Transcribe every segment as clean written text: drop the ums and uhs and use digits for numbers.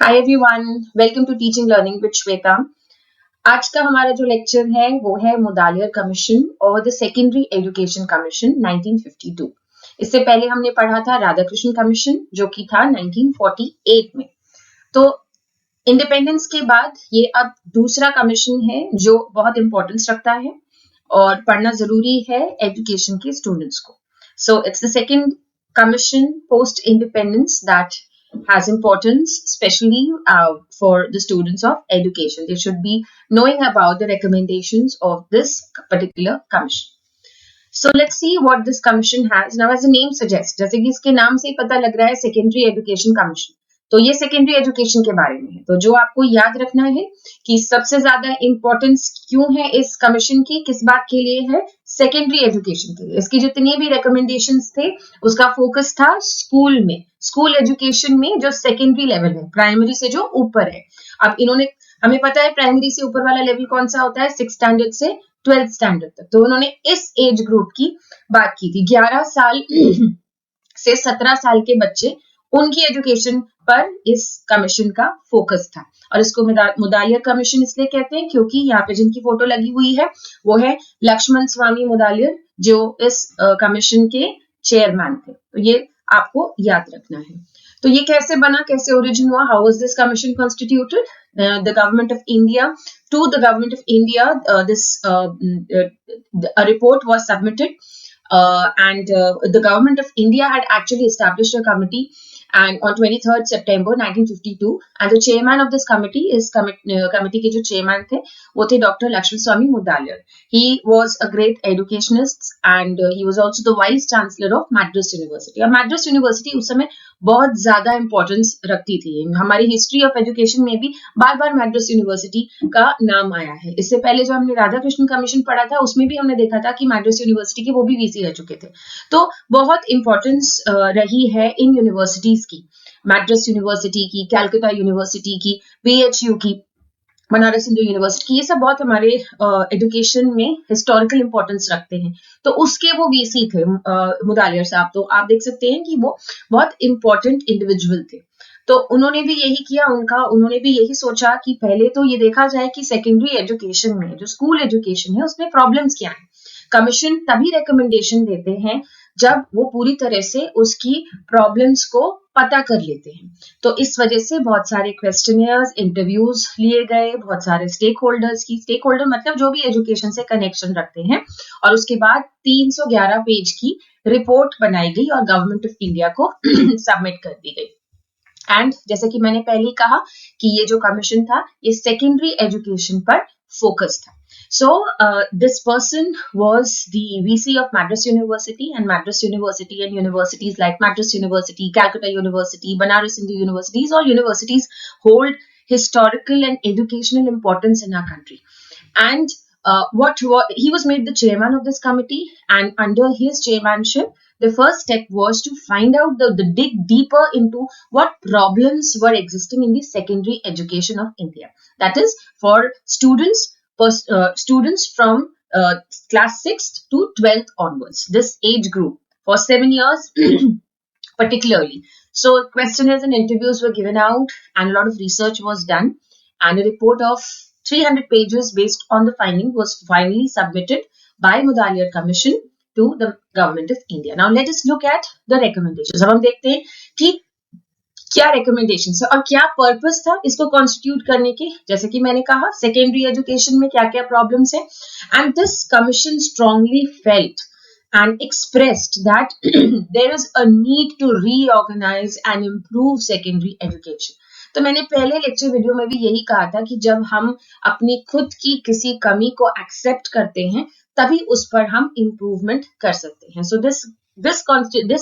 Hi everyone, welcome to teaching learning with Shweta. आज का हमारा जो लेक्चर है वो है मुदालियर कमीशन और द सेकेंडरी एजुकेशन कमीशन 1952। इससे पहले हमने पढ़ा था राधाकृष्ण कमीशन जो कि था 1948 में। तो इंडिपेंडेंस के बाद ये अब दूसरा कमीशन है जो बहुत इंपॉर्टेंस रखता है और पढ़ना जरूरी है एजुकेशन के स्टूडेंट्स को। So it's the second commission post independence that has importance especially for the students of education. They should be knowing about the recommendations of this particular commission. So let's see what this commission has. Now as the name suggests, जैसे कि इसके नाम से ही पता लग रहा है secondary education commission, तो ये सेकेंडरी एजुकेशन के बारे में है। तो जो आपको याद रखना है कि सबसे ज्यादा इंपॉर्टेंस क्यों है इस कमीशन की, किस बात के लिए है, सेकेंडरी एजुकेशन के लिए। इसकी जितनी भी रिकमेंडेशंस थे उसका फोकस था स्कूल में, स्कूल एजुकेशन में जो सेकेंडरी लेवल है, प्राइमरी से जो ऊपर है। अब इन्होंने, हमें पता है प्राइमरी से ऊपर वाला लेवल कौन सा होता है, 6th स्टैंडर्ड से 12th स्टैंडर्ड तक। तो उन्होंने इस एज ग्रुप की बात की थी। 11 साल से 17 साल के बच्चे, उनकी एजुकेशन पर इस कमीशन का फोकस था। और इसको मुदालियर कमीशन इसलिए कहते हैं क्योंकि यहाँ पे जिनकी फोटो लगी हुई है वो है लक्ष्मण स्वामी मुदालियर, जो इस कमीशन के चेयरमैन थे। तो ये आपको याद रखना है। तो ये कैसे बना, कैसे ओरिजिन हुआ, how was this commission constituted? The government of India, to the government of India this report was submitted and the government of India had actually established a committee and on 23rd September 1952 and the chairman of this committee is committee के जो chairman थे वो थे Dr. Lakshman Swami Mudaliar. He was a great educationist and he was also the vice chancellor of Madras University. और Madras University उस समय बहुत ज्यादा इंपॉर्टेंस रखती थी। हमारी हिस्ट्री ऑफ एजुकेशन में भी बार बार मैड्रास यूनिवर्सिटी का नाम आया है। इससे पहले जो हमने राधा कृष्ण कमीशन पढ़ा था उसमें भी हमने देखा था कि मैड्रास यूनिवर्सिटी के वो भी वीसी रह चुके थे। तो बहुत इंपॉर्टेंस रही है इन यूनिवर्सिटीज की, मैड्रास यूनिवर्सिटी की, कैलकाटा यूनिवर्सिटी की, बीएचयू की, बनारस हिंदू यूनिवर्सिटी, ये सब बहुत हमारे एजुकेशन में हिस्टोरिकल इंपॉर्टेंस रखते हैं। तो उसके वो वीसी थे मुदालियर साहब। तो आप देख सकते हैं कि वो बहुत इंपॉर्टेंट इंडिविजुअल थे। तो उन्होंने भी यही किया, उन्होंने भी यही सोचा कि पहले तो ये देखा जाए कि सेकेंडरी एजुकेशन में, जो स्कूल एजुकेशन है, उसमें प्रॉब्लम्स क्या है। कमीशन तभी रिकमेंडेशन देते हैं जब वो पूरी तरह से उसकी प्रॉब्लम्स को पता कर लेते हैं। तो इस वजह से बहुत सारे क्वेश्चनियर्स, इंटरव्यूज लिए गए, बहुत सारे स्टेक होल्डर मतलब जो भी एजुकेशन से कनेक्शन रखते हैं, और उसके बाद 311 पेज की रिपोर्ट बनाई गई और गवर्नमेंट ऑफ इंडिया को सबमिट कर दी गई। एंड जैसे कि मैंने पहले ही कहा कि ये जो कमीशन था ये सेकेंडरी एजुकेशन पर फोकस था। So this person was the VC of Madras University, and Madras University and universities like Madras University, Calcutta University, Banaras Hindu Universities, all universities hold historical and educational importance in our country. And he was made the chairman of this committee, and under his chairmanship, the first step was to find out the dig deeper into what problems were existing in the secondary education of India. That is for students from class 6th to 12th onwards, this age group for 7 years particularly. So questionnaires and interviews were given out and a lot of research was done, and a report of 300 pages based on the finding was finally submitted by Mudaliar Commission to the government of India. Now let us look at the recommendations. अब हम देखते हैं कि क्या recommendation है और क्या purpose था इसको कॉन्स्टिट्यूट करने के। जैसे कि मैंने कहा सेकेंडरी एजुकेशन में क्या क्या प्रॉब्लम्स है, and this commission strongly felt and expressed that there is a need to reorganize and improve secondary education. तो मैंने पहले लेक्चर वीडियो में भी यही कहा था कि जब हम अपनी खुद की किसी कमी को एक्सेप्ट करते हैं तभी उस पर हम इम्प्रूवमेंट कर सकते हैं। So this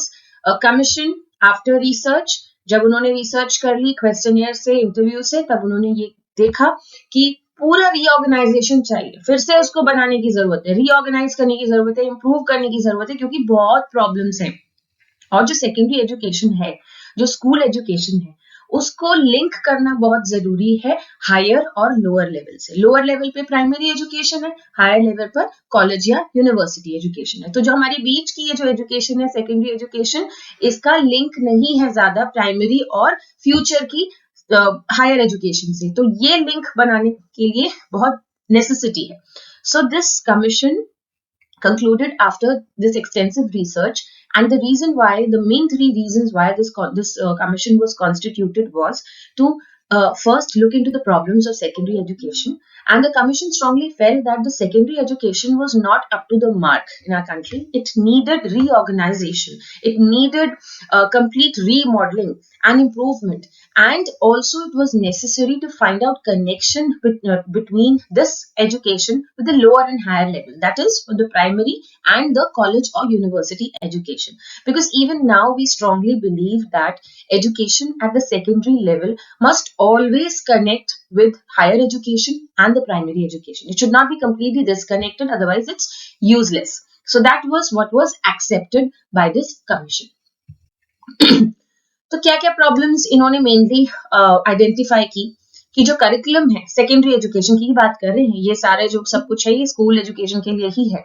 commission after research, जब उन्होंने रिसर्च कर ली क्वेश्चनियर से, इंटरव्यू से, तब उन्होंने ये देखा कि पूरा रीऑर्गेनाइजेशन चाहिए, फिर से उसको बनाने की जरूरत है, रीऑर्गेनाइज करने की जरूरत है, इंप्रूव करने की जरूरत है, क्योंकि बहुत प्रॉब्लम्स हैं। और जो सेकेंडरी एजुकेशन है, जो स्कूल एजुकेशन है, उसको लिंक करना बहुत जरूरी है हायर और लोअर लेवल से। लोअर लेवल पे प्राइमरी एजुकेशन है, हायर लेवल पर कॉलेज या यूनिवर्सिटी एजुकेशन है। तो जो हमारी बीच की ये जो एजुकेशन है, सेकेंडरी एजुकेशन, इसका लिंक नहीं है ज्यादा प्राइमरी और फ्यूचर की हायर एजुकेशन से, तो ये लिंक बनाने के लिए बहुत नेसेसिटी है. So this commission concluded after this extensive research, and the reason why, the main three reasons why this commission was constituted was to first look into the problems of secondary education, and the commission strongly felt that the secondary education was not up to the mark in our country. It needed reorganization, it needed complete remodeling and improvement, and also it was necessary to find out connection between this education with the lower and higher level, that is for the primary and the college or university education, because even now we strongly believe that education at the secondary level must always connect with higher education and the primary education. It should not be completely disconnected, otherwise it's useless. So that was what was accepted by this commission. तो क्या क्या problems इन्होंने mainly identify की कि जो curriculum है secondary education की ही बात कर रहे हैं, ये सारे जो सब कुछ है ये स्कूल एजुकेशन के लिए ही है.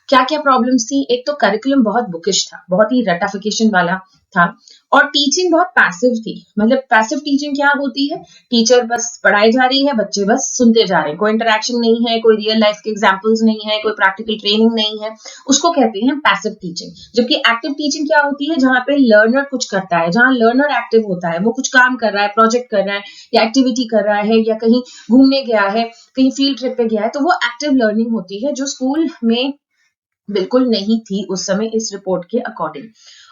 क्या क्या प्रॉब्लम्स थी? एक तो करिकुलम बहुत बुकिश था, बहुत ही रटाफिकेशन वाला था, और टीचिंग बहुत पैसिव थी. मतलब पैसिव टीचिंग क्या होती है? टीचर बस पढ़ाई जा रही है, बच्चे बस सुनते जा रहे हैं, कोई इंटरेक्शन नहीं है, कोई रियल लाइफ के एग्जांपल्स नहीं है, कोई प्रैक्टिकल ट्रेनिंग नहीं है, उसको कहते हैं पैसिव टीचिंग. जबकि एक्टिव टीचिंग क्या होती है? जहां पे लर्नर कुछ करता है, जहां लर्नर एक्टिव होता है, वो कुछ काम कर रहा है, प्रोजेक्ट कर रहा है या एक्टिविटी कर रहा है या कहीं घूमने गया है, कहीं फील्ड ट्रिप पे गया है, तो वो एक्टिव लर्निंग होती है जो स्कूल में बिल्कुल नहीं थी उस समय इस रिपोर्ट के अकॉर्डिंग.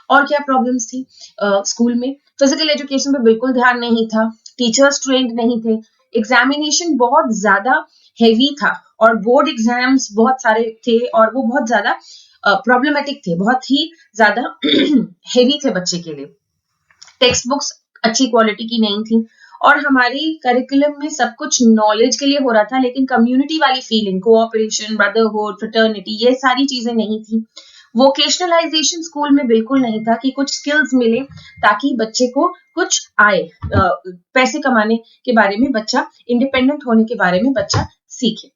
और क्या प्रॉब्लम्स थी? स्कूल में फिजिकल एजुकेशन पे बिल्कुल ध्यान नहीं था, टीचर्स ट्रेंड नहीं थे, एग्जामिनेशन बहुत ज्यादा हेवी था और बोर्ड एग्जाम्स बहुत सारे थे और वो बहुत ज्यादा प्रॉब्लमेटिक थे, बहुत ही ज्यादा हेवी थे बच्चे के लिए. टेक्स्ट बुक्स अच्छी क्वालिटी की नहीं थी और हमारी करिकुलम में सब कुछ नॉलेज के लिए हो रहा था, लेकिन कम्युनिटी वाली फीलिंग, कोऑपरेशन, ब्रदरहुड, फ्रेटर्निटी, ये सारी चीजें नहीं थी. वोकेशनलाइजेशन स्कूल में बिल्कुल नहीं था कि कुछ स्किल्स मिले ताकि बच्चे को कुछ आए, पैसे कमाने के बारे में बच्चा, इंडिपेंडेंट होने के बारे में बच्चा सीखे.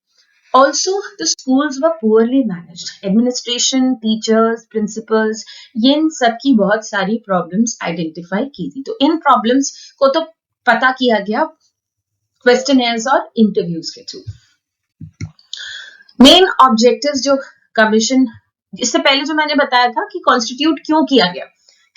Also, the schools were poorly managed. Administration, teachers, principals, ये इन सब की बहुत सारी problems identify की थी. तो इन problems को तो पता किया गया क्वेश्चनर्स और इंटरव्यूज के थ्रू. मेन ऑब्जेक्टिव्स जो कमीशन, इससे पहले जो मैंने बताया था कि कॉन्स्टिट्यूट क्यों किया गया,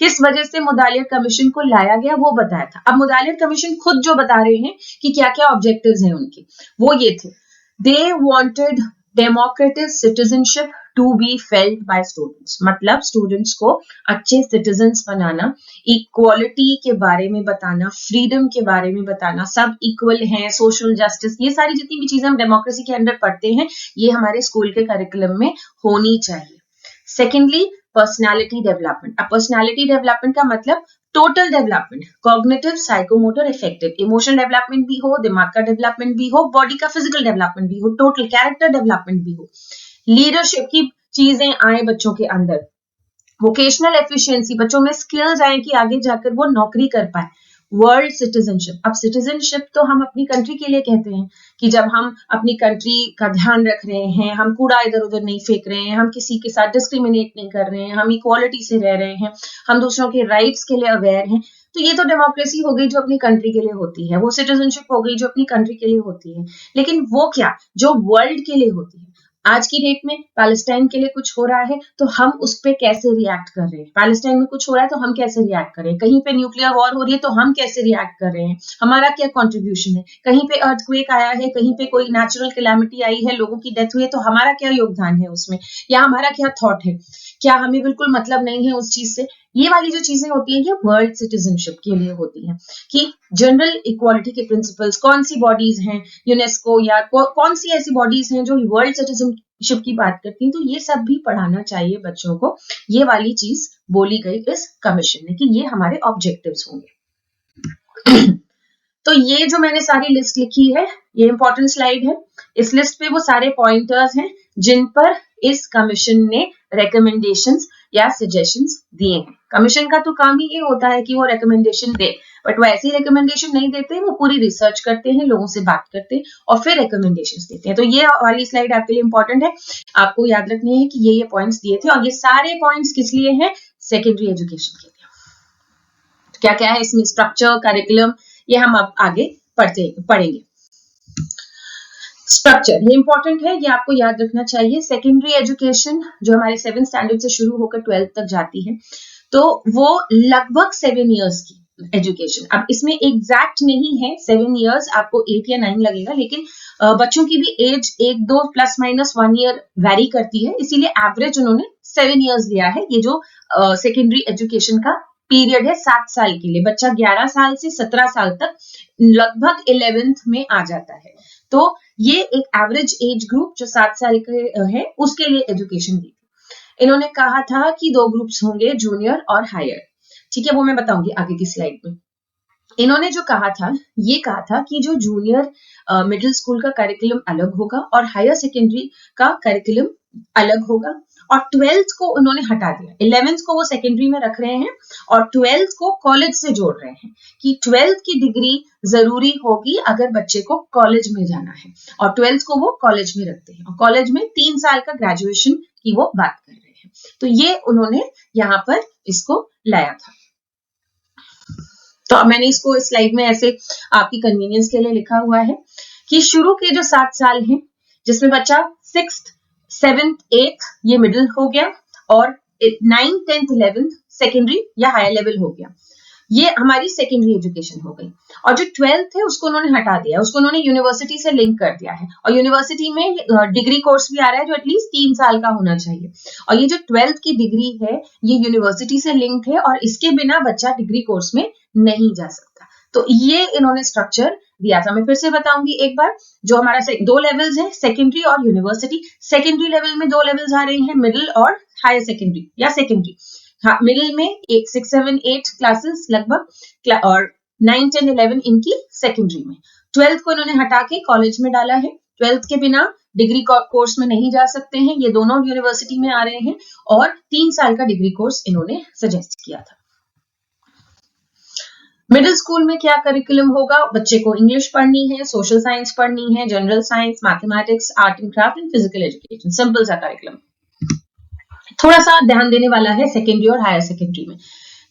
किस वजह से मुदालियर कमीशन को लाया गया, वो बताया था. अब मुदालियर कमीशन खुद जो बता रहे हैं कि क्या क्या ऑब्जेक्टिव्स हैं उनके, वो ये थे. They wanted democratic citizenship to be felt by students. मतलब स्टूडेंट्स को अच्छे सिटीजन्स बनाना, इक्वालिटी के बारे में बताना, फ्रीडम के बारे में बताना, सब इक्वल हैं, सोशल जस्टिस, ये सारी जितनी भी चीजें हम डेमोक्रेसी के अंदर पढ़ते हैं ये हमारे स्कूल के करिकुलम में होनी चाहिए. Secondly, personality development. अब पर्सनैलिटी डेवलपमेंट का मतलब total development, cognitive, psychomotor, effective, emotional development भी हो, दिमाग का डेवलपमेंट भी हो, बॉडी का फिजिकल डेवलपमेंट भी हो, टोटल कैरेक्टर डेवलपमेंट भी हो, लीडरशिप की चीजें आए बच्चों के अंदर, वोकेशनल एफिशिएंसी, बच्चों में स्किल्स आए कि आगे जाकर वो नौकरी कर पाए. World citizenship. अब सिटीजनशिप तो हम अपनी कंट्री के लिए कहते हैं कि जब हम अपनी कंट्री का ध्यान रख रहे हैं, हम कूड़ा इधर उधर नहीं फेंक रहे हैं, हम किसी के साथ डिस्क्रिमिनेट नहीं कर रहे हैं, हम इक्वालिटी से रह रहे हैं, हम दूसरों के राइट्स के लिए अवेयर हैं, तो ये तो डेमोक्रेसी हो गई जो अपनी कंट्री के लिए होती है, वो सिटीजनशिप हो गई जो अपनी कंट्री के लिए होती है. लेकिन वो क्या जो वर्ल्ड के लिए होती है. आज की डेट में पैलेस्टाइन के लिए कुछ हो रहा है तो हम उस पर कैसे रिएक्ट कर रहे हैं, पैलेस्टाइन में कुछ हो रहा है तो हम कैसे रिएक्ट कर रहे हैं, कहीं पे न्यूक्लियर वॉर हो रही है तो हम कैसे रिएक्ट कर रहे हैं, हमारा क्या कंट्रीब्यूशन है, कहीं पे अर्थक्वेक आया है, कहीं पे कोई नेचुरल कैलामिटी आई है, लोगों की डेथ हुई है तो हमारा क्या योगदान है उसमें, या हमारा क्या थॉट है, क्या हमें बिल्कुल मतलब नहीं है उस चीज से. ये वाली जो चीजें होती हैं ये वर्ल्ड सिटीजनशिप के लिए होती हैं कि जनरल इक्वालिटी के प्रिंसिपल्स, कौन सी बॉडीज हैं, यूनेस्को या कौन सी ऐसी बॉडीज हैं जो वर्ल्ड सिटीजनशिप की बात करती हैं, तो ये सब भी पढ़ाना चाहिए बच्चों को. ये वाली चीज बोली गई इस कमीशन ने कि ये हमारे ऑब्जेक्टिव्स होंगे. तो ये जो मैंने सारी लिस्ट लिखी है ये इंपॉर्टेंट स्लाइड है. इस लिस्ट पे वो सारे पॉइंटर्स हैं जिन पर इस कमीशन ने रिकमेंडेशंस या सजेशंस दिए हैं. कमीशन का तो काम ही ये होता है कि वो रिकमेंडेशन दे, बट वो ऐसी रिकमेंडेशन नहीं देते, वो पूरी रिसर्च करते हैं, लोगों से बात करते हैं और फिर रिकमेंडेशंस देते हैं. तो ये वाली स्लाइड आपके लिए इंपॉर्टेंट है, आपको याद रखनी है कि ये पॉइंट्स दिए थे और ये सारे पॉइंट्स किस लिए हैं, सेकेंडरी एजुकेशन के लिए. क्या क्या है इसमें, स्ट्रक्चर, करिकुलम, ये हम अब आगे पढ़ेंगे। स्ट्रक्चर ये इंपॉर्टेंट है, ये आपको याद रखना चाहिए। सेकेंडरी एजुकेशन जो हमारे 7th स्टैंडर्ड से शुरू होकर 12th तक जाती है, तो वो लगभग 7 इयर्स की एजुकेशन, अब इसमें एग्जैक्ट नहीं है 7 इयर्स, आपको 8 या 9 लगेगा, लेकिन बच्चों की भी age 1-2 plus minus 1 year vary करती है, इसीलिए एवरेज उन्होंने 7 इयर्स दिया है। ये जो सेकेंडरी एजुकेशन का पीरियड है 7 साल के लिए, बच्चा 11 साल से 17 साल तक लगभग 11th में आ जाता है, तो ये एक एवरेज एज ग्रुप जो 7 साल के है उसके लिए एजुकेशन दी। इन्होंने कहा था कि 2 ग्रुप्स होंगे, जूनियर और हायर, ठीक है, वो मैं बताऊंगी आगे की स्लाइड में। इन्होंने जो कहा था, ये कहा था कि जो जूनियर मिडिल स्कूल का करिकुलम अलग होगा और हायर सेकेंडरी का करिकुलम अलग होगा, और 12th को उन्होंने हटा दिया, 11th को वो सेकेंडरी में रख रहे हैं और 12th को कॉलेज से जोड़ रहे हैं कि 12th की डिग्री जरूरी होगी अगर बच्चे को कॉलेज में जाना है, और 12th को वो कॉलेज में रखते हैं, और कॉलेज में 3 साल का ग्रेजुएशन की वो बात कर रहे हैं। तो ये उन्होंने यहाँ पर इसको लाया था। तो मैंने इसको इस स्लाइड में ऐसे आपकी कन्वीनियंस के लिए लिखा हुआ है कि शुरू के जो 7 साल हैं, जिसमें बच्चा 6th 7th 8th ये मिडिल हो गया, और 9th 10th 11th सेकेंडरी या हायर लेवल हो गया, ये हमारी सेकेंडरी एजुकेशन हो गई। और जो 12th है उसको उन्होंने हटा दिया, उसको उन्होंने यूनिवर्सिटी से लिंक कर दिया है, और यूनिवर्सिटी में डिग्री कोर्स भी आ रहा है जो एटलीस्ट 3 साल का होना चाहिए, और ये जो 12th की डिग्री है ये यूनिवर्सिटी से लिंक्ड है, और इसके बिना बच्चा डिग्री कोर्स में नहीं जा सकता। तो ये इन्होंने स्ट्रक्चर दिया था। मैं फिर से बताऊंगी एक बार, जो हमारा 2 लेवल्स है, सेकेंडरी और यूनिवर्सिटी। सेकेंडरी लेवल में 2 लेवल्स आ रहे हैं, मिडिल और हायर सेकेंडरी या सेकेंडरी। हाँ, मिडिल में 6, 7, 8 क्लासेस लगभग, और 9, 10, 11 इनकी सेकेंडरी में। 12th को इन्होंने हटा के कॉलेज में डाला है, 12th के बिना डिग्री कोर्स में नहीं जा सकते हैं, ये दोनों यूनिवर्सिटी में आ रहे हैं, और 3 साल का डिग्री कोर्स इन्होंने सजेस्ट किया था। मिडिल स्कूल में क्या करिकुलम होगा, बच्चे को इंग्लिश पढ़नी है, सोशल साइंस पढ़नी है, general science, mathematics, art and craft and physical education, simple सा करिकुलम। थोड़ा सा ध्यान देने वाला है सेकेंडरी और हायर सेकेंडरी में।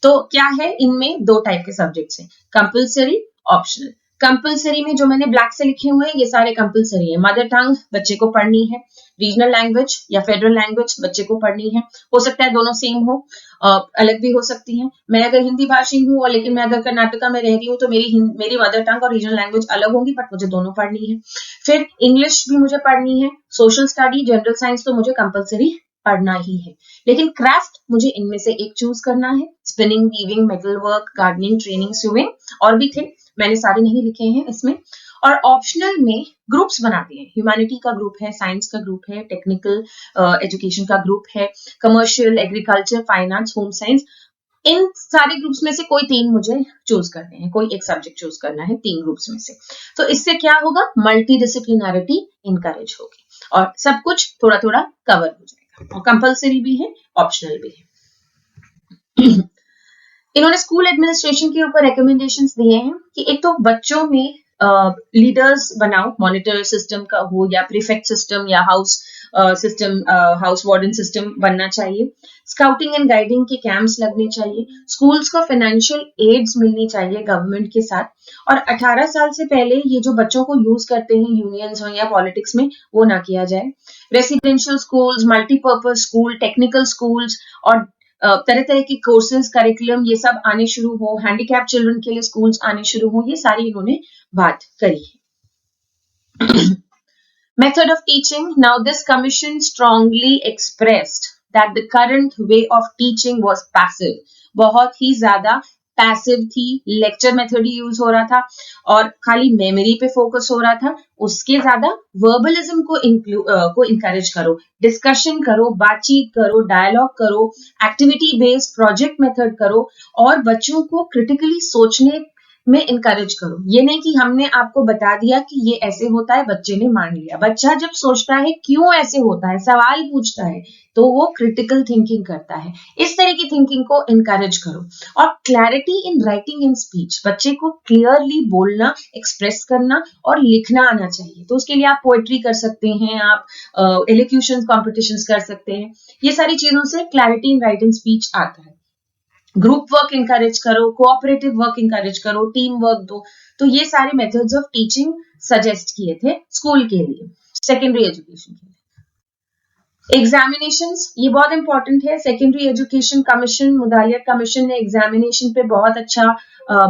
तो क्या है, इनमें 2 टाइप के सब्जेक्ट्स हैं, कंपल्सरी, ऑप्शनल। कंपल्सरी में जो मैंने ब्लैक से लिखे हुए हैं ये सारे कंपल्सरी है। मदर टंग बच्चे को पढ़नी है, रीजनल लैंग्वेज या फेडरल लैंग्वेज बच्चे को पढ़नी है, हो सकता है दोनों सेम हो, अलग भी हो सकती हैं। मैं अगर हिंदी भाषी हूँ और लेकिन मैं अगर कर्नाटका में रह रही हूँ तो मेरी मदर टंग और रीजनल लैंग्वेज अलग होंगी, बट मुझे दोनों पढ़नी है। फिर इंग्लिश भी मुझे पढ़नी है, सोशल स्टडी, जनरल साइंस तो मुझे कंपल्सरी पढ़ना ही है, लेकिन क्राफ्ट मुझे इनमें से एक चूज करना है, spinning, weaving, metal work, gardening, training, swimming, और भी थे, मैंने सारे नहीं लिखे हैं इसमें। और ऑप्शनल में ग्रुप्स बना दिए, ह्यूमैनिटी का ग्रुप है, साइंस का ग्रुप है, टेक्निकल एजुकेशन का ग्रुप है, commercial, agriculture, finance, home science, इन सारे ग्रुप्स में से कोई 3 मुझे चूज करने हैं, कोई एक सब्जेक्ट चूज करना है 3 ग्रुप्स में से। तो इससे क्या होगा, मल्टी डिसिप्लिनरिटी इनकरेज होगी और सब कुछ थोड़ा थोड़ा कवर हो जाएगा, और कंपल्सरी भी है, ऑप्शनल भी है। इन्होंने स्कूल एडमिनिस्ट्रेशन के ऊपर रिकमेंडेशंस दिए हैं कि एक तो बच्चों में लीडर्स बनाओ, मॉनिटर सिस्टम का हो या प्रीफेक्ट सिस्टम या house system, house warden system बनना चाहिए, स्काउटिंग एंड गाइडिंग के कैंप्स लगने चाहिए, स्कूल्स को फाइनेंशियल एड्स मिलनी चाहिए गवर्नमेंट के साथ, और 18 साल से पहले ये जो बच्चों को यूज करते हैं यूनियंस हो या पॉलिटिक्स में, वो ना किया जाए। Residential schools, multipurpose school, technical schools और तरह तरह के कोर्सेज, करिकुलम ये सब आने शुरू हो, हैंडीकैप चिल्ड्रन के लिए स्कूल्स आने शुरू हो, ये सारी इन्होंने बात करी है। Method of teaching. Now this commission strongly expressed that the current way of teaching was passive. बहुत ही ज्यादा पैसिव थी, लेक्चर मेथड ही यूज हो रहा था और खाली मेमोरी पे फोकस हो रहा था, उसके ज्यादा वर्बलिज्म को इनकरेज करो, डिस्कशन करो, बातचीत करो, डायलॉग करो, एक्टिविटी बेस्ड प्रोजेक्ट मेथड करो, और बच्चों को क्रिटिकली सोचने में इनकरेज करो। ये नहीं कि हमने आपको बता दिया कि ये ऐसे होता है, बच्चे ने मान लिया। बच्चा जब सोचता है क्यों ऐसे होता है, सवाल पूछता है, तो वो क्रिटिकल थिंकिंग करता है। इस तरह की थिंकिंग को इनकरेज करो। और clarity in writing and speech, बच्चे को क्लियरली बोलना, एक्सप्रेस करना और लिखना आना चाहिए। तो उसके लिए आप पोएट्री कर सकते हैं, आप एलोक्यूशन कॉम्पिटिशन्स कर सकते हैं। ये सारी चीजों से क्लैरिटी इन राइटिंग स्पीच आता है। ग्रुप वर्क इंकरेज करो, कोऑपरेटिव वर्क इंकरेज करो, टीम वर्क दो। तो ये सारे मेथड्स ऑफ टीचिंग सजेस्ट किए थे स्कूल के लिए, सेकेंडरी एजुकेशन के लिए। एग्जामिनेशंस, ये बहुत इंपॉर्टेंट है। सेकेंडरी एजुकेशन कमीशन, मुदालिया कमीशन ने एग्जामिनेशन पे बहुत अच्छा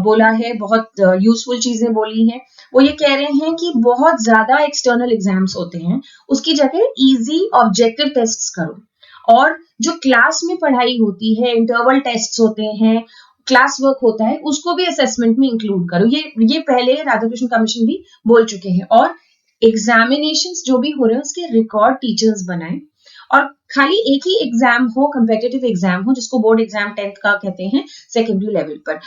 बोला है, बहुत यूजफुल चीजें बोली हैं। वो ये कह रहे हैं कि बहुत ज्यादा एक्सटर्नल एग्जाम्स होते हैं, उसकी जगह इजी ऑब्जेक्टिव टेस्ट्स करो, और जो क्लास में पढ़ाई होती है, इंटरवल टेस्ट्स होते हैं, क्लास वर्क होता है, उसको भी असेसमेंट में इंक्लूड करो। ये पहले राधाकृष्ण कमीशन भी बोल चुके हैं। और एग्जामिनेशंस जो भी हो रहे हैं उसके रिकॉर्ड टीचर्स बनाएं, और खाली एक ही एग्जाम हो, कंपेटिटिव एग्जाम हो, जिसको बोर्ड एग्जाम 10th का कहते हैं सेकेंडरी लेवल पर।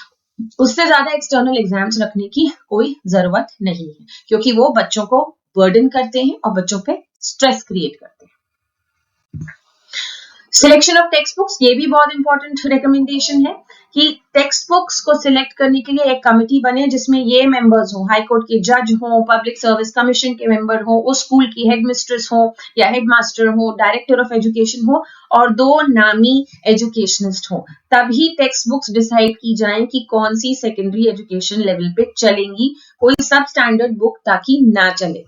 उससे ज्यादा एक्सटर्नल एग्जाम्स रखने की कोई जरूरत नहीं है, क्योंकि वो बच्चों को बर्डन करते हैं और बच्चों पे स्ट्रेस क्रिएट करते हैं। सिलेक्शन ऑफ टेक्स्ट बुक्स, ये भी बहुत इंपॉर्टेंट रिकमेंडेशन है कि टेक्स्ट बुक्स को सिलेक्ट करने के लिए एक कमिटी बने, जिसमें ये मेंबर्स हो, हाई कोर्ट के जज हो, पब्लिक सर्विस कमीशन के मेंबर हो, उस स्कूल की हेडमिस्ट्रेस हो या हेडमास्टर हो, डायरेक्टर ऑफ एजुकेशन हो, और 2 नामी एजुकेशनिस्ट हो। तभी टेक्स्ट बुक्स डिसाइड की जाए कि कौन सी सेकेंडरी एजुकेशन लेवल पे चलेंगी, कोई सब स्टैंडर्ड बुक ताकि ना चले।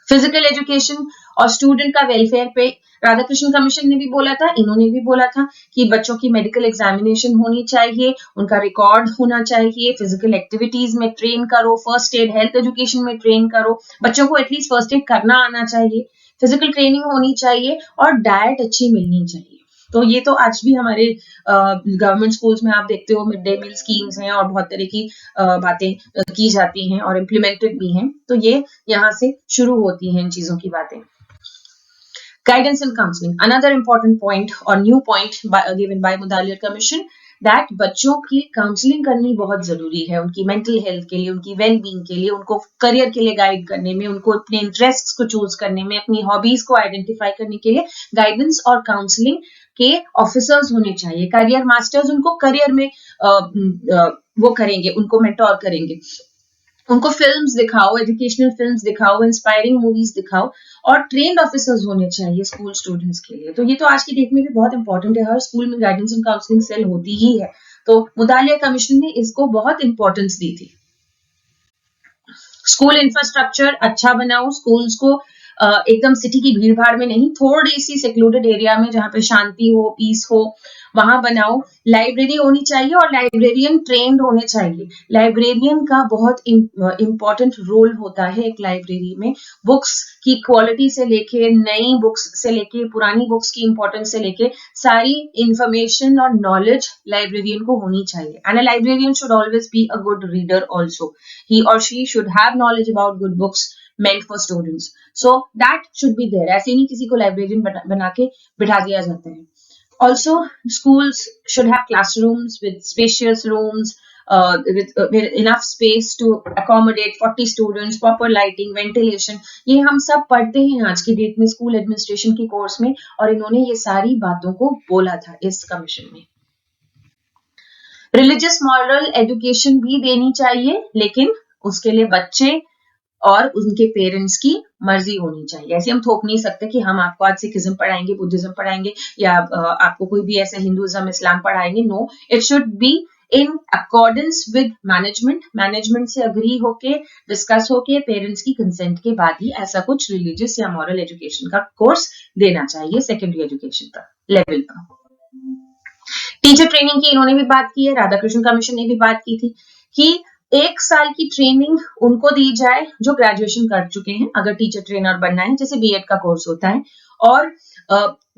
फिजिकल एजुकेशन और स्टूडेंट का वेलफेयर पे राधाकृष्ण कमीशन ने भी बोला था, इन्होंने भी बोला था कि बच्चों की मेडिकल एग्जामिनेशन होनी चाहिए, उनका रिकॉर्ड होना चाहिए, फिजिकल एक्टिविटीज में ट्रेन करो, फर्स्ट एड, हेल्थ एजुकेशन में ट्रेन करो, बच्चों को एटलीस्ट फर्स्ट एड करना आना चाहिए, फिजिकल ट्रेनिंग होनी चाहिए, और डाइट अच्छी मिलनी चाहिए। तो ये तो आज भी हमारे गवर्नमेंट स्कूल्स में आप देखते हो मिड डे मील स्कीम्स हैं, और बहुत तरह की बातें की जाती हैं और इम्प्लीमेंटेड भी हैं। तो ये यहाँ से शुरू होती हैं इन चीजों की बातें। Guidance and counseling, another important point or new point given by Mudaliar Commission, that बच्चों की काउंसलिंग करनी बहुत जरूरी है, उनकी मेंटल हेल्थ के लिए, उनकी वेल बीइंग के लिए, उनको करियर के लिए गाइड करने में, उनको अपने इंटरेस्ट्स को चूज करने में, अपनी हॉबीज को आइडेंटिफाई करने के लिए गाइडेंस और काउंसलिंग के ऑफिसर्स होने चाहिए। करियर मास्टर्स उनको करियर में वो करेंगे, उनको मेंटोर करेंगे, उनको फिल्म्स दिखाओ, एजुकेशनल फिल्म्स दिखाओ, इंस्पायरिंग मूवीज दिखाओ, और ट्रेन्ड ऑफिसर्स होने चाहिए स्कूल स्टूडेंट्स के लिए। तो ये तो आज की डेट में भी बहुत इंपॉर्टेंट है, हर स्कूल में गाइडेंस एंड काउंसलिंग सेल होती ही है। तो मुदालिया कमीशन ने इसको बहुत इंपॉर्टेंस दी थी। स्कूल इंफ्रास्ट्रक्चर अच्छा बनाओ, स्कूल्स को एकदम सिटी की भीड़ भाड़ में नहीं, थोड़ी सी सेक्लूडेड एरिया में जहां पे शांति हो, पीस हो, वहां बनाओ। लाइब्रेरी होनी चाहिए और लाइब्रेरियन ट्रेंड होने चाहिए। लाइब्रेरियन का बहुत इंपॉर्टेंट रोल होता है एक लाइब्रेरी में, बुक्स की क्वालिटी से लेके, नई बुक्स से लेके, पुरानी बुक्स की इंपॉर्टेंस से लेके, सारी इंफॉर्मेशन और नॉलेज लाइब्रेरियन को होनी चाहिए। And a librarian should always be a good reader also, he और she should have knowledge about good books meant for students, so that should be there। ऐसे नहीं किसी को लाइब्रेरियन बना के बिठा दिया जाता है। Also, schools should have classrooms with spacious rooms, with enough space to accommodate 40 students, proper lighting, ventilation। ये हम सब पढ़ते हैं आज की डेट में स्कूल एडमिनिस्ट्रेशन की कोर्स में, और इन्होंने ये सारी बातों को बोला था इस कमीशन में। रिलीजियस मॉरल एजुकेशन भी देनी चाहिए, लेकिन उसके लिए बच्चे और उनके पेरेंट्स की मर्जी होनी चाहिए। ऐसे हम थोप नहीं सकते कि हम आपको आज सिखिज्म पढ़ाएंगे, बुद्धिज्म पढ़ाएंगे, या आपको कोई भी ऐसे हिंदुइज्म, इस्लाम पढ़ाएंगे। No, it should be in accordance with management से अग्री होके, डिस्कस होके, पेरेंट्स की कंसेंट के बाद ही ऐसा कुछ रिलीजियस या मॉरल एजुकेशन का कोर्स देना चाहिए सेकेंडरी एजुकेशन का लेवल पर। टीचर ट्रेनिंग की इन्होंने भी बात की है, राधाकृष्ण कमीशन ने भी बात की थी कि 1 साल की ट्रेनिंग उनको दी जाए जो ग्रेजुएशन कर चुके हैं, अगर टीचर ट्रेनर बनना है, जैसे बीएड का कोर्स होता है, और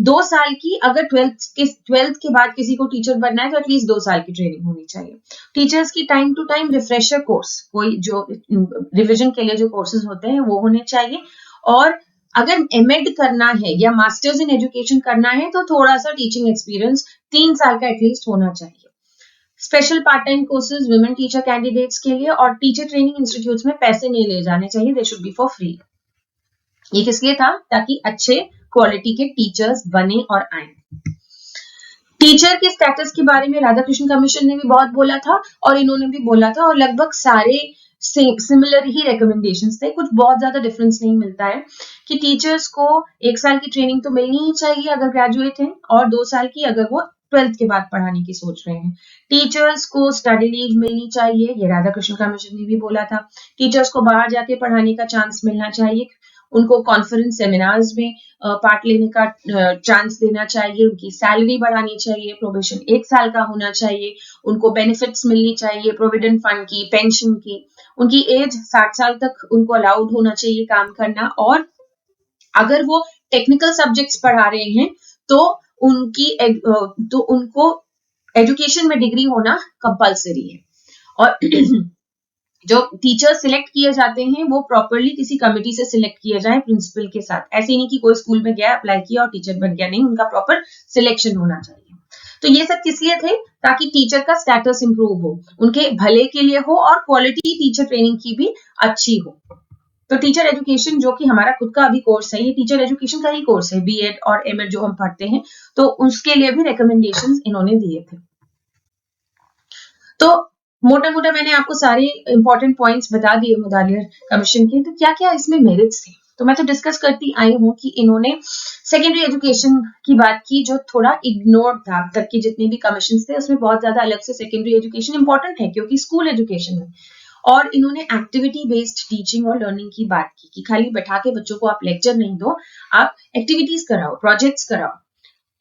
2 साल की अगर 12th के बाद किसी को टीचर बनना है तो एटलीस्ट 2 साल की ट्रेनिंग होनी चाहिए। टीचर्स की time to time refresher course, कोई जो रिविजन के लिए जो कोर्सेज होते हैं वो होने चाहिए। और अगर एमएड करना है या मास्टर्स इन एजुकेशन करना है तो थोड़ा सा टीचिंग एक्सपीरियंस 3 साल का एटलीस्ट होना चाहिए। Special part time courses women teacher candidates के लिए, और टीचर ट्रेनिंग इंस्टीट्यूट्स में पैसे नहीं ले जाने चाहिए, they should be for free. ये किस लिए था? ताकि अच्छे क्वालिटी के टीचर्स बने और आए। टीचर के स्टेटस के बारे में राधाकृष्ण कमीशन ने भी बहुत बोला था, और इन्होंने भी बोला था, और लगभग सारे सिमिलर ही रिकमेंडेशंस थे, कुछ बहुत ज्यादा डिफरेंस नहीं मिलता है कि टीचर्स को 1 साल की ट्रेनिंग तो मिलनी ही चाहिए अगर ग्रेजुएट हैं, और 2 साल की अगर वो 12th के बाद पढ़ाने की सोच रहे हैं। टीचर्स को स्टडी लीव मिलनी चाहिए, ये राधा कृष्ण कमीशन ने भी बोला था। टीचर्स को बाहर जाके पढ़ाने का चांस मिलना चाहिए, उनको कॉन्फ्रेंस सेमिनार्स में पार्ट लेने का चांस देना चाहिए, उनकी सैलरी बढ़ानी चाहिए, प्रोबेशन 1 साल का होना चाहिए, उनको बेनिफिट्स मिलनी चाहिए, प्रोविडेंट फंड की, पेंशन की, उनकी एज 60 साल तक उनको अलाउड होना चाहिए काम करना, और अगर वो टेक्निकल सब्जेक्ट्स पढ़ा रहे हैं तो उनको एजुकेशन में डिग्री होना कंपलसरी है। और जो टीचर सिलेक्ट किए जाते हैं वो प्रॉपरली किसी कमेटी से सिलेक्ट किए जाए प्रिंसिपल के साथ, ऐसे नहीं कि कोई स्कूल में गया अप्लाई किया और टीचर बन गया, नहीं, उनका प्रॉपर सिलेक्शन होना चाहिए। तो ये सब किस लिए थे? ताकि टीचर का स्टेटस इंप्रूव हो, उनके भले के लिए हो, और क्वालिटी टीचर ट्रेनिंग की भी अच्छी हो। तो टीचर एजुकेशन जो कि हमारा खुद का अभी कोर्स है, ये टीचर एजुकेशन का ही कोर्स है, बीएड और एमएड जो हम पढ़ते हैं, तो उसके लिए भी रिकमेंडेशंस इन्होंने दिए थे। तो मोटा मोटा मैंने आपको सारे इंपॉर्टेंट पॉइंट्स बता दिए मुदालियर कमीशन के। तो क्या क्या इसमें मेरिट्स थे, तो मैं तो डिस्कस करती आई हूँ कि इन्होंने सेकेंडरी एजुकेशन की बात की, जो थोड़ा इग्नोर्ड था। अब तक के जितने भी कमीशन थे उसमें बहुत ज्यादा अलग से सेकेंडरी एजुकेशन इंपॉर्टेंट है क्योंकि स्कूल एजुकेशन है। और इन्होंने एक्टिविटी बेस्ड टीचिंग और लर्निंग की बात की कि खाली बैठा के बच्चों को आप लेक्चर नहीं दो, आप एक्टिविटीज कराओ, प्रोजेक्ट्स कराओ।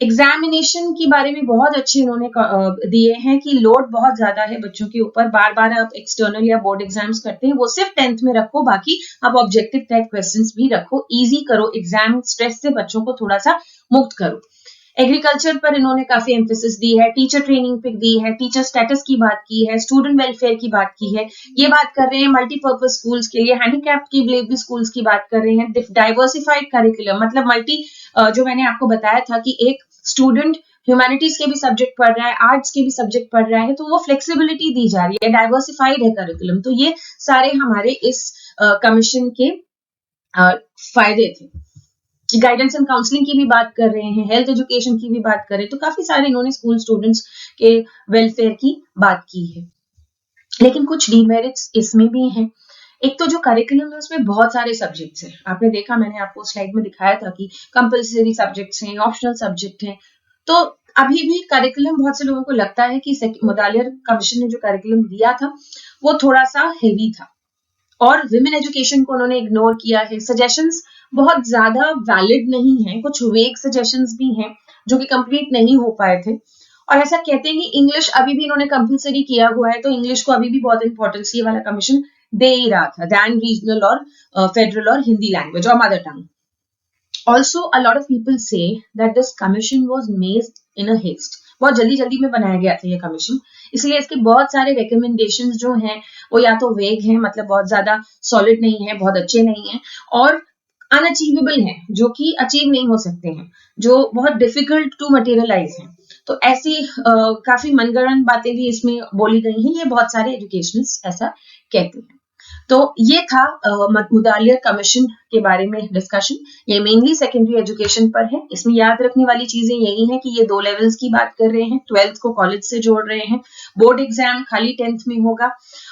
एग्जामिनेशन के बारे में बहुत अच्छे इन्होंने दिए हैं कि लोड बहुत ज्यादा है बच्चों के ऊपर, बार बार आप एक्सटर्नल या बोर्ड एग्जाम्स करते हैं, वो सिर्फ 10th में रखो, बाकी आप ऑब्जेक्टिव टाइप क्वेश्चंस भी रखो, इजी करो, एग्जाम स्ट्रेस से बच्चों को थोड़ा सा मुक्त करो। एग्रीकल्चर पर इन्होंने काफी एम्फेसिस दी है, टीचर ट्रेनिंग पे दी है, टीचर स्टेटस की बात की है, स्टूडेंट वेलफेयर की बात की है, ये बात कर रहे हैं मल्टीपर्पज स्कूल्स के लिए, हैंडीकैप्ड की लिए भी स्कूल्स की बात कर रहे हैं, डाइवर्सिफाइड करिकुलम, मतलब मल्टी, जो मैंने आपको बताया था कि एक स्टूडेंट ह्यूमैनिटीज के भी सब्जेक्ट पढ़ रहा है, आर्ट्स के भी सब्जेक्ट पढ़ रहा है, तो वो फ्लेक्सिबिलिटी दी जा रही है, डाइवर्सिफाइड है करिकुलम। तो ये सारे हमारे इस कमीशन के फायदे थे। गाइडेंस एंड काउंसलिंग की भी बात कर रहे हैं, हेल्थ एजुकेशन की भी बात कर रहे हैं, तो काफी सारे इन्होंने स्कूल स्टूडेंट्स के वेलफेयर की बात की है। लेकिन कुछ डीमेरिट्स इसमें भी हैं। एक तो जो करिकुलम है उसमें बहुत सारे सब्जेक्ट्स हैं, आपने देखा, मैंने आपको स्लाइड में दिखाया था कि कंपल्सरी सब्जेक्ट्स हैं, ऑप्शनल सब्जेक्ट हैं। तो अभी भी करिकुलम, बहुत से लोगों को लगता है कि मुदालियर कमीशन ने जो करिकुलम दिया था वो थोड़ा सा हेवी था, और विमेन एजुकेशन को उन्होंने इग्नोर किया है। सजेशंस बहुत ज्यादा वैलिड नहीं है, कुछ वेग सजेशंस भी हैं जो कि कंप्लीट नहीं हो पाए थे। और ऐसा कहते हैं कि इंग्लिश अभी भी इन्होंने कंपलसरी किया हुआ है, तो इंग्लिश को अभी भी बहुत इंपॉर्टेंस ये वाला कमीशन दे ही रहा था, दैन रीजनल और फेडरल और हिंदी लैंग्वेज और mother tongue. Also a lot of people say that this commission was made in a haste, बहुत जल्दी जल्दी में बनाया गया था ये कमीशन, इसलिए इसके बहुत सारे रिकमेंडेशंस जो हैं वो या तो वेग हैं, मतलब बहुत ज्यादा सॉलिड नहीं है, बहुत अच्छे नहीं है, और अनअचीवेबल हैं, जो कि अचीव नहीं हो सकते हैं, जो बहुत डिफिकल्ट टू मटेरियलाइज हैं। तो ऐसी काफी मनगढ़ंत बातें भी इसमें बोली गई हैं, ये बहुत सारे एजुकेशनिस्ट ऐसा कहते हैं। तो ये था मुदालियर कमीशन के बारे में डिस्कशन। ये मेनली सेकेंडरी एजुकेशन पर है। इसमें याद रखने वाली चीजें यही हैं कि ये 2 लेवल्स की बात कर रहे हैं, 12th को कॉलेज से जोड़ रहे हैं, बोर्ड एग्जाम खाली 10th में होगा,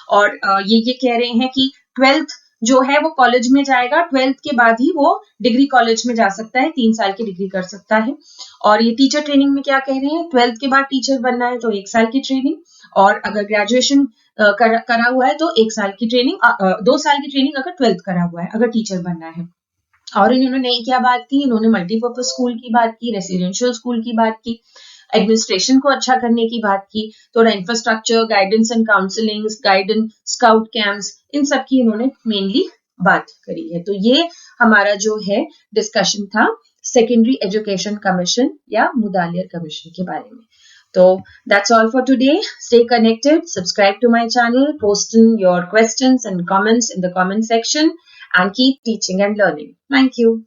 और ये कह रहे हैं कि 12th जो है वो कॉलेज में जाएगा, 12th के बाद ही वो डिग्री कॉलेज में जा सकता है, 3 साल की डिग्री कर सकता है। और ये टीचर ट्रेनिंग में क्या कह रहे हैं, 12th के बाद टीचर बनना है तो 1 साल की ट्रेनिंग, और अगर ग्रेजुएशन करा हुआ है तो 1 साल की ट्रेनिंग, 2 साल की ट्रेनिंग अगर 12th करा हुआ है, अगर टीचर बनना है। और इन्होंने क्या बात की, इन्होंने मल्टीपर्पज स्कूल की बात की, रेसिडेंशियल स्कूल की बात की, एडमिनिस्ट्रेशन को अच्छा करने की बात की, थोड़ा infrastructure, guidance and counselling, guidance, scout camps, इन सब की इन्होंने मेनली बात करी है। तो ये हमारा जो है डिस्कशन था सेकेंडरी एजुकेशन कमीशन या मुदालियर कमीशन के बारे में। So that's all for today. Stay connected, subscribe to my channel, post in your questions and comments in the comment section, and keep teaching and learning. Thank you.